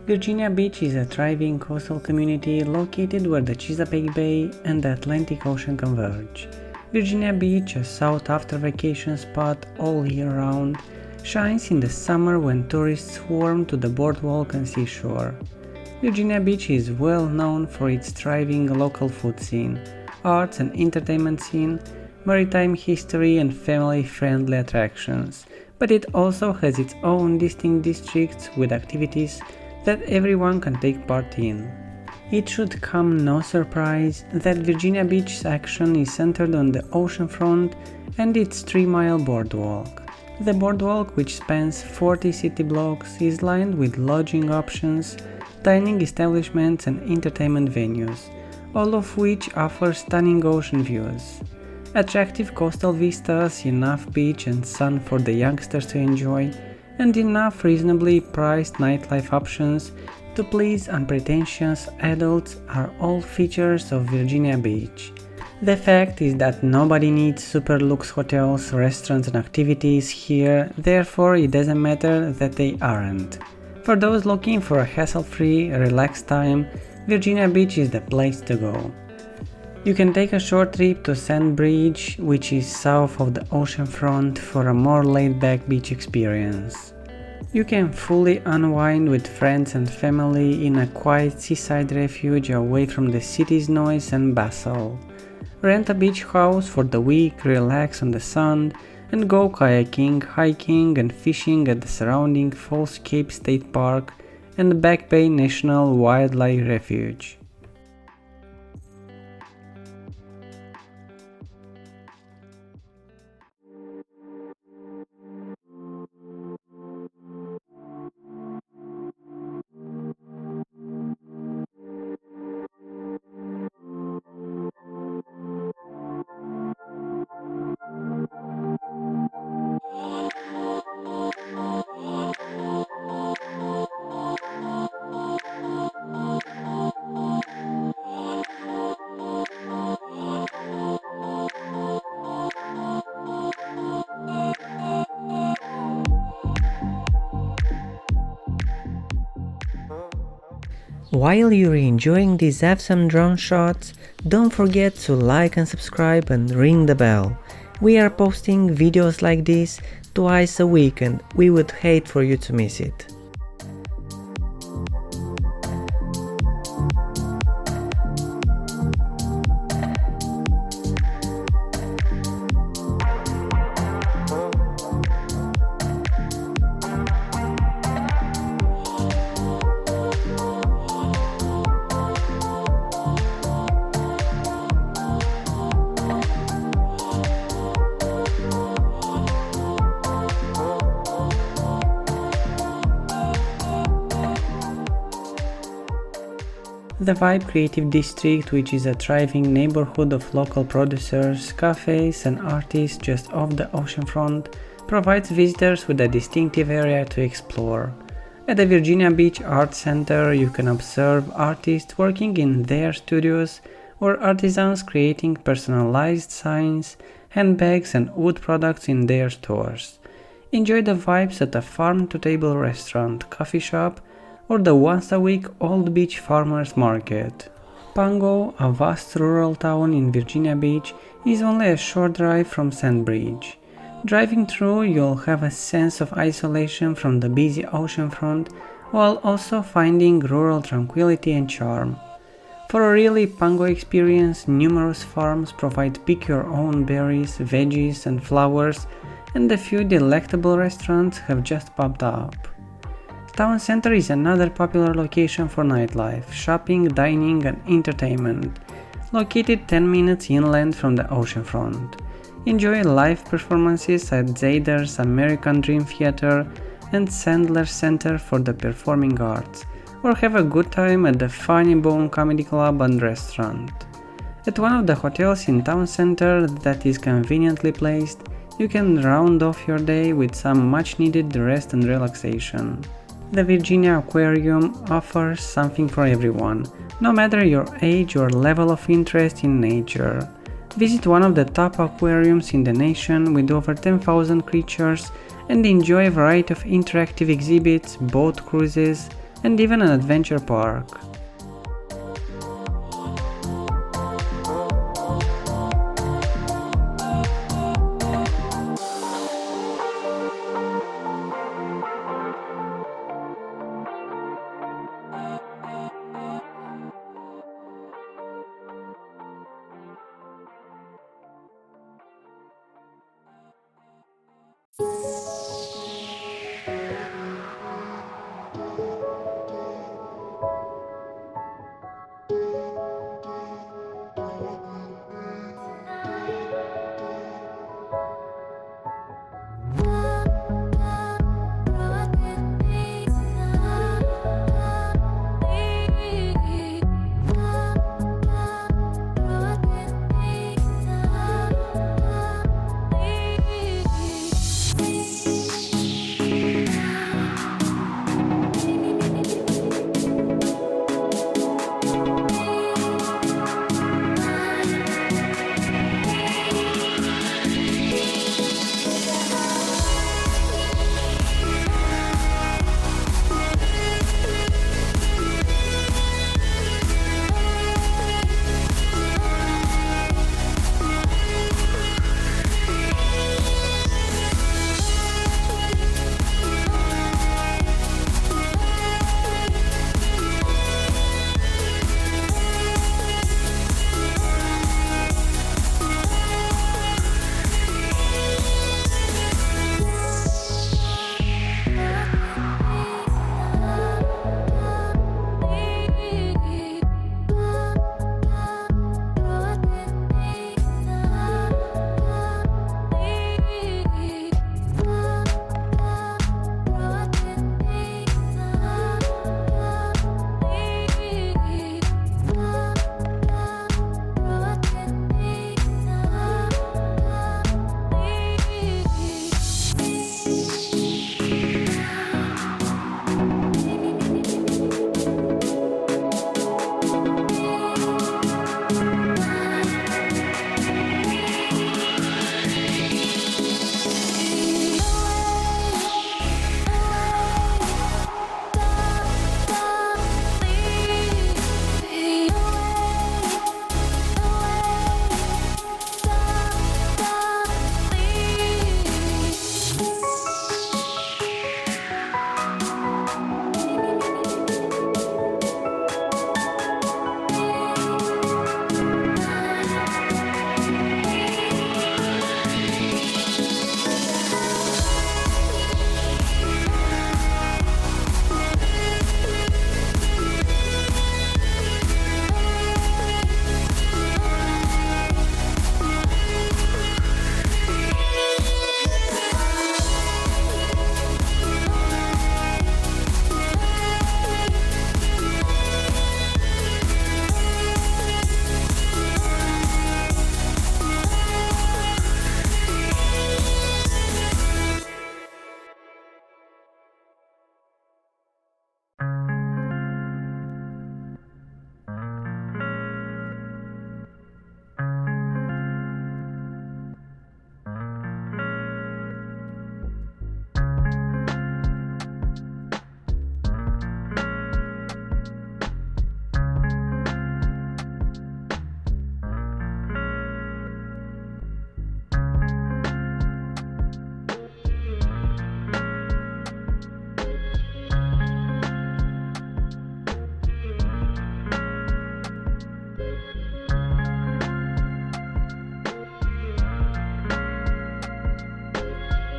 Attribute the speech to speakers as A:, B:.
A: Virginia Beach is a thriving coastal community located where the Chesapeake Bay and the Atlantic Ocean converge. Virginia Beach, a sought-after vacation spot all year round, shines in the summer when tourists swarm to the boardwalk and seashore. Virginia Beach is well known for its thriving local food scene, arts and entertainment scene, maritime history and family-friendly attractions, but it also has its own distinct districts with activities that everyone can take part in. It should come no surprise that Virginia Beach's action is centered on the oceanfront and its 3-mile boardwalk. The boardwalk, which spans 40 city blocks, is lined with lodging options, dining establishments and entertainment venues, all of which offer stunning ocean views. Attractive coastal vistas, enough beach and sun for the youngsters to enjoy, and enough reasonably priced nightlife options to please unpretentious adults are all features of Virginia Beach. The fact is that nobody needs super luxe hotels, restaurants and activities here, therefore it doesn't matter that they aren't. For those looking for a hassle-free, relaxed time, Virginia Beach is the place to go. You can take a short trip to Sandbridge, which is south of the oceanfront, for a more laid-back beach experience. You can fully unwind with friends and family in a quiet seaside refuge away from the city's noise and bustle. Rent a beach house for the week, relax on the sand, and go kayaking, hiking and fishing at the surrounding Falls Cape State Park and Back Bay National Wildlife Refuge. While you're enjoying these awesome drone shots, don't forget to like and subscribe and ring the bell. We are posting videos like this twice a week and we would hate for you to miss it. The Vibe Creative District, which is a thriving neighborhood of local producers, cafes and artists just off the oceanfront, provides visitors with a distinctive area to explore. At the Virginia Beach Art Center, you can observe artists working in their studios or artisans creating personalized signs, handbags and wood products in their stores. Enjoy the vibes at a farm-to-table restaurant, coffee shop, or the once-a-week Old Beach Farmers Market. Pango, a vast rural town in Virginia Beach, is only a short drive from Sandbridge. Driving through, you'll have a sense of isolation from the busy oceanfront, while also finding rural tranquility and charm. For a really Pango experience, numerous farms provide pick-your-own berries, veggies and flowers, and a few delectable restaurants have just popped up. Town Center is another popular location for nightlife, shopping, dining and entertainment, located 10 minutes inland from the oceanfront. Enjoy live performances at Zader's American Dream Theater and Sandler Center for the Performing Arts, or have a good time at the Funny Bone Comedy Club and Restaurant. At one of the hotels in Town Center that is conveniently placed, you can round off your day with some much needed rest and relaxation. The Virginia Aquarium offers something for everyone, no matter your age or level of interest in nature. Visit one of the top aquariums in the nation with over 10,000 creatures and enjoy a variety of interactive exhibits, boat cruises, and even an adventure park.